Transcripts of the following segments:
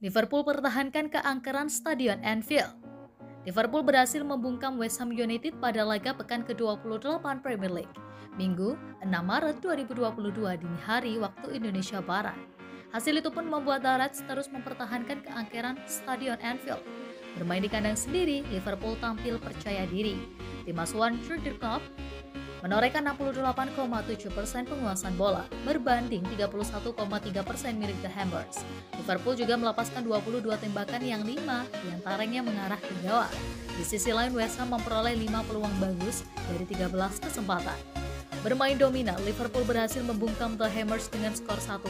Liverpool pertahankan keangkeran Stadion Anfield. Liverpool berhasil membungkam West Ham United pada laga pekan ke-28 Premier League, Minggu 6 Maret 2022 dini hari waktu Indonesia Barat. Hasil itu pun membuat The Reds terus mempertahankan keangkeran Stadion Anfield. Bermain di kandang sendiri, Liverpool tampil percaya diri. Tim asuhan Jurgen Klopp menorehkan 68,7% penguasaan bola berbanding 31,3% milik The Hammers. Liverpool juga melepaskan 22 tembakan yang 5 diantaranya mengarah ke gawang. Di sisi lain, West Ham memperoleh 5 peluang bagus dari 13 kesempatan. Bermain dominan, Liverpool berhasil membungkam The Hammers dengan skor 1-0.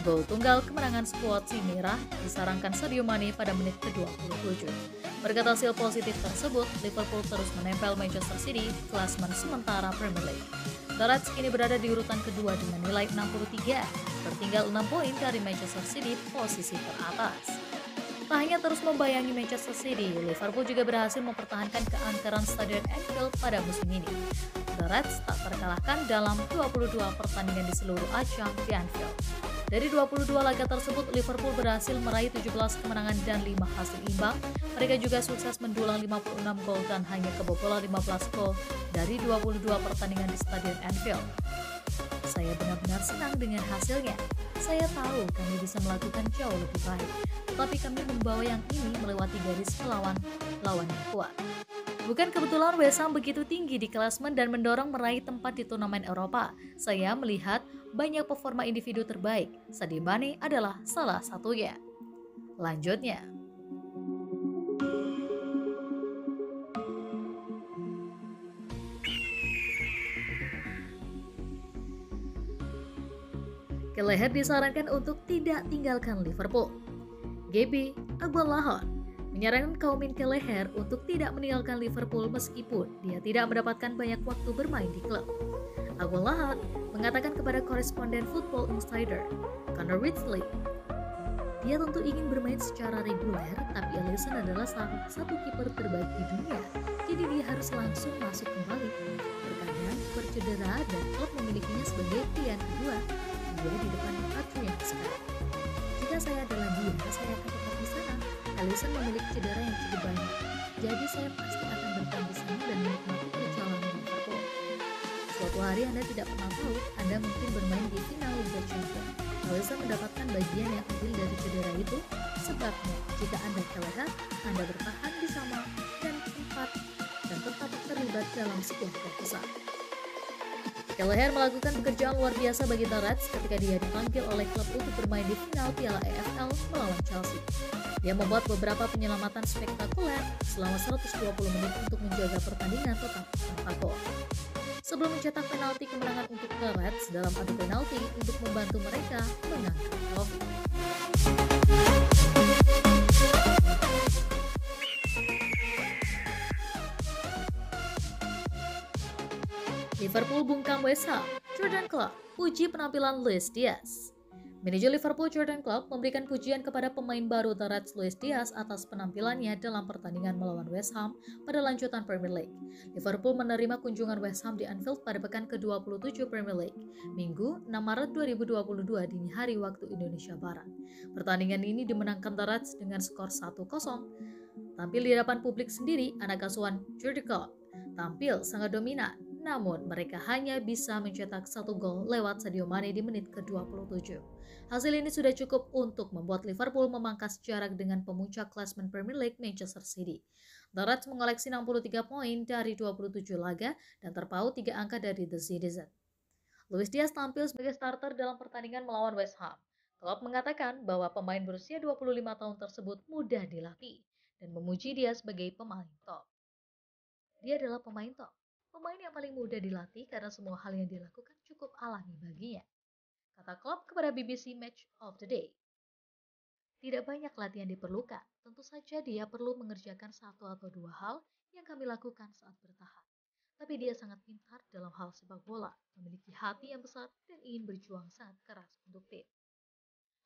Gol tunggal kemenangan skuad si merah disarankan Sadio Mane pada menit ke-27. Berkat hasil positif tersebut, Liverpool terus menempel Manchester City di klasemen sementara Premier League. The Reds kini berada di urutan kedua dengan nilai 63, tertinggal 6 poin dari Manchester City posisi teratas. Tak hanya terus membayangi Manchester City, Liverpool juga berhasil mempertahankan keangkeran Stadion Anfield pada musim ini. The Reds tak terkalahkan dalam 22 pertandingan di seluruh ajang di Anfield. Dari 22 laga tersebut, Liverpool berhasil meraih 17 kemenangan dan 5 hasil imbang. Mereka juga sukses mendulang 56 gol dan hanya kebobolan 15 gol dari 22 pertandingan di Stadion Anfield. Saya benar-benar senang dengan hasilnya. Saya tahu kami bisa melakukan jauh lebih baik, tetapi kami membawa yang ini melewati garis melawan lawan yang kuat. Bukan kebetulan West Ham begitu tinggi di klasemen dan mendorong meraih tempat di turnamen Eropa. Saya melihat banyak performa individu terbaik. Sadio Mane adalah salah satunya. Lanjutnya, Kelleher disarankan untuk tidak tinggalkan Liverpool. GB Agbonlahor menyarankan Kaumin Kelleher untuk tidak meninggalkan Liverpool meskipun dia tidak mendapatkan banyak waktu bermain di klub. Agbonlahor mengatakan kepada koresponden Football Insider, Connor Ridley, dia tentu ingin bermain secara reguler, tapi Alisson adalah salah satu kiper terbaik di dunia, jadi dia harus langsung masuk kembali. Terkadang kiper cedera dan klub memilikinya sebagai pilihan kedua. Dia di depan Adrian sekarang. Jika saya adalah dia, saya akan tetap di sana. Alisson memiliki cedera yang cukup banyak, jadi saya pasti akan bertahan di sana dan menikmati perjalanan Liverpool. Suatu hari Anda tidak pernah tahu, Anda mungkin bermain di final Liga Champions. Alisson mendapatkan bagian yang adil dari cedera itu, sebabnya jika Anda Kelleher, Anda bertahan di sana dan tetap terlibat dalam sebuah klub besar. Kelleher melakukan pekerjaan luar biasa bagi The Reds ketika dia dipanggil oleh klub untuk bermain di final Piala EFL melawan Chelsea. Dia membuat beberapa penyelamatan spektakuler selama 120 menit untuk menjaga pertandingan tetap tanpa gol. Sebelum mencetak penalti kemenangan untuk The Reds dalam adu penalti untuk membantu mereka mengangkat trofi. Liverpool bungkam West Ham, Jurgen Klopp puji penampilan Luis Diaz. Manajer Liverpool Jurgen Klopp memberikan pujian kepada pemain baru The Reds Luis Diaz atas penampilannya dalam pertandingan melawan West Ham pada lanjutan Premier League. Liverpool menerima kunjungan West Ham di Anfield pada pekan ke-27 Premier League, Minggu 6 Maret 2022 dini hari waktu Indonesia Barat. Pertandingan ini dimenangkan The Reds dengan skor 1-0. Tampil di hadapan publik sendiri, anak asuhan Jurgen Klopp tampil sangat dominan. Namun, mereka hanya bisa mencetak 1 gol lewat Sadio Mane di menit ke-27. Hasil ini sudah cukup untuk membuat Liverpool memangkas jarak dengan pemuncak klasemen Premier League Manchester City. The Reds mengoleksi 63 poin dari 27 laga dan terpaut 3 angka dari The Citizen. Luis Diaz tampil sebagai starter dalam pertandingan melawan West Ham. Klopp mengatakan bahwa pemain berusia 25 tahun tersebut mudah dilatih dan memuji dia sebagai pemain top. Dia adalah pemain top. Pemain yang paling mudah dilatih karena semua hal yang dilakukan cukup alami baginya, kata Klopp kepada BBC Match of the Day. Tidak banyak latihan diperlukan, tentu saja dia perlu mengerjakan satu atau dua hal yang kami lakukan saat bertahan. Tapi dia sangat pintar dalam hal sepak bola, memiliki hati yang besar dan ingin berjuang sangat keras untuk tim.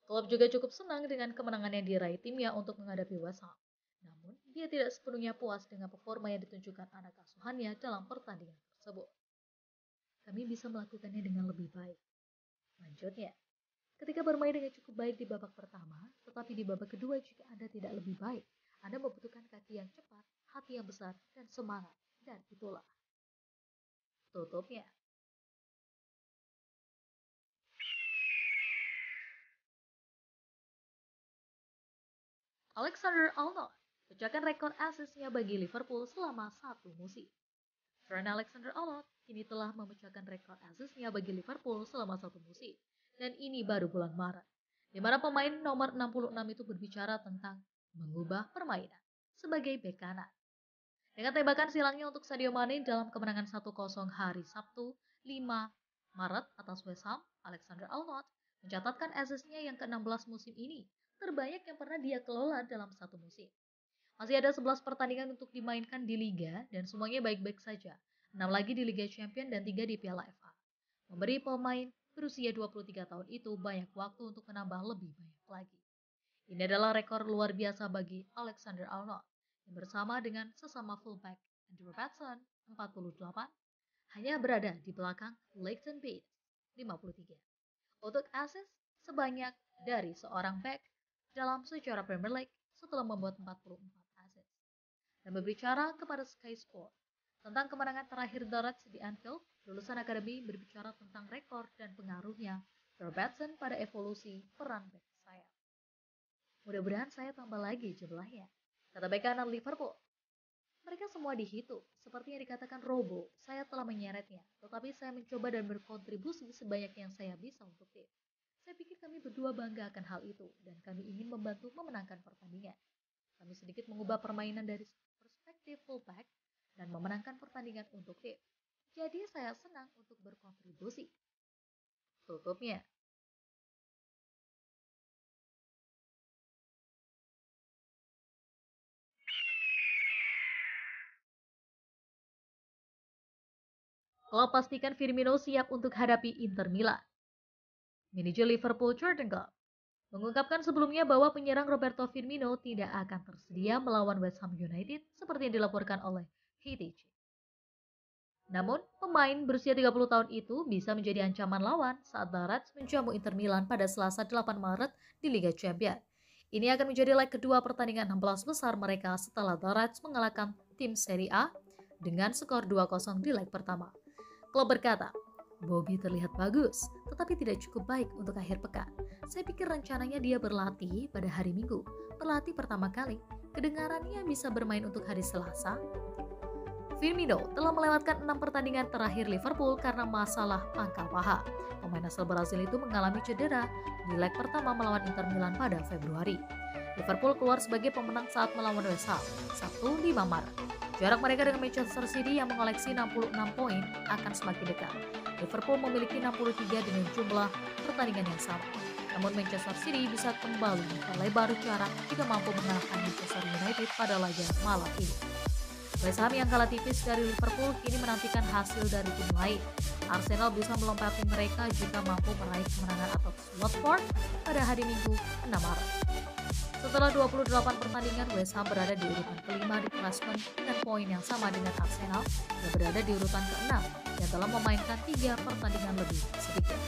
Klopp juga cukup senang dengan kemenangan yang diraih timnya untuk menghadapi West Ham. Namun, dia tidak sepenuhnya puas dengan performa yang ditunjukkan anak asuhannya dalam pertandingan tersebut. Kami bisa melakukannya dengan lebih baik. Lanjutnya, Ketika bermain dengan cukup baik di babak pertama, tetapi di babak kedua jika Anda tidak lebih baik, Anda membutuhkan kaki yang cepat, hati yang besar, dan semangat. Dan itulah tutupnya. Alexander-Arnold pecahkan rekor assist-nya bagi Liverpool selama satu musim. Trent Alexander-Arnold kini telah memecahkan rekor assist-nya bagi Liverpool selama satu musim. Dan ini baru bulan Maret, di mana pemain nomor 66 itu berbicara tentang mengubah permainan sebagai bek kanan. Dengan tembakan silangnya untuk Sadio Mane dalam kemenangan 1-0 hari Sabtu 5 Maret atas West Ham, Alexander-Arnold mencatatkan assist-nya yang ke-16 musim ini, terbanyak yang pernah dia kelola dalam satu musim. Masih ada 11 pertandingan untuk dimainkan di Liga dan semuanya baik-baik saja. 6 lagi di Liga Champions dan 3 di Piala FA. Memberi pemain berusia 23 tahun itu banyak waktu untuk menambah lebih banyak lagi. Ini adalah rekor luar biasa bagi Alexander-Arnold yang bersama dengan sesama fullback Andrew Robertson 48 hanya berada di belakang Leighton Baines 53. Untuk assist sebanyak dari seorang back dalam sejarah Premier League setelah membuat 44 assist. Dan berbicara kepada Sky Sport tentang kemenangan terakhir The Reds di Anfield, lulusan akademi berbicara tentang rekor dan pengaruhnya Robertson pada evolusi peran back sayap. Mudah-mudahan saya tambah lagi jumlahnya, kata bek kanan Liverpool. Mereka semua dihitung, seperti yang dikatakan Robo, saya telah menyeretnya, tetapi saya mencoba dan berkontribusi sebanyak yang saya bisa untuk tim. Saya pikir kami berdua bangga akan hal itu, dan kami ingin membantu memenangkan pertandingan. Kami sedikit mengubah permainan dari perspektif fullback dan memenangkan pertandingan untuk tim. Jadi saya senang untuk berkontribusi. Tutupnya. Klopp pastikan Firmino siap untuk hadapi Inter Milan. Manajer Liverpool Jurgen Klopp mengungkapkan sebelumnya bahwa penyerang Roberto Firmino tidak akan tersedia melawan West Ham United seperti yang dilaporkan oleh HTC. Namun, pemain berusia 30 tahun itu bisa menjadi ancaman lawan saat The Reds menjamu Inter Milan pada Selasa 8 Maret di Liga Champions. Ini akan menjadi leg kedua pertandingan 16 besar mereka setelah The Reds mengalahkan tim Serie A dengan skor 2-0 di leg pertama. Klopp berkata, Bobby terlihat bagus, tetapi tidak cukup baik untuk akhir pekan. Saya pikir rencananya dia berlatih pada hari Minggu, berlatih pertama kali. Kedengarannya bisa bermain untuk hari Selasa. Firmino telah melewatkan 6 pertandingan terakhir Liverpool karena masalah pangkal paha. Pemain asal Brasil itu mengalami cedera di leg pertama melawan Inter Milan pada Februari. Liverpool keluar sebagai pemenang saat melawan West Ham, Sabtu 5 Maret. Jarak mereka dengan Manchester City yang mengoleksi 66 poin akan semakin dekat. Liverpool memiliki 63 dengan jumlah pertandingan yang sama. Namun Manchester City bisa kembali memperlebar jarak jika mampu mengalahkan Manchester United pada laga malam ini. West Ham yang kalah tipis dari Liverpool kini menantikan hasil dari tim lain. Arsenal bisa melompati mereka jika mampu meraih kemenangan atas Watford pada hari Minggu 6 Maret. Setelah 28 pertandingan, West Ham berada di urutan kelima di klasemen dengan poin yang sama dengan Arsenal yang berada di urutan ke-6 yang telah memainkan 3 pertandingan lebih sedikit.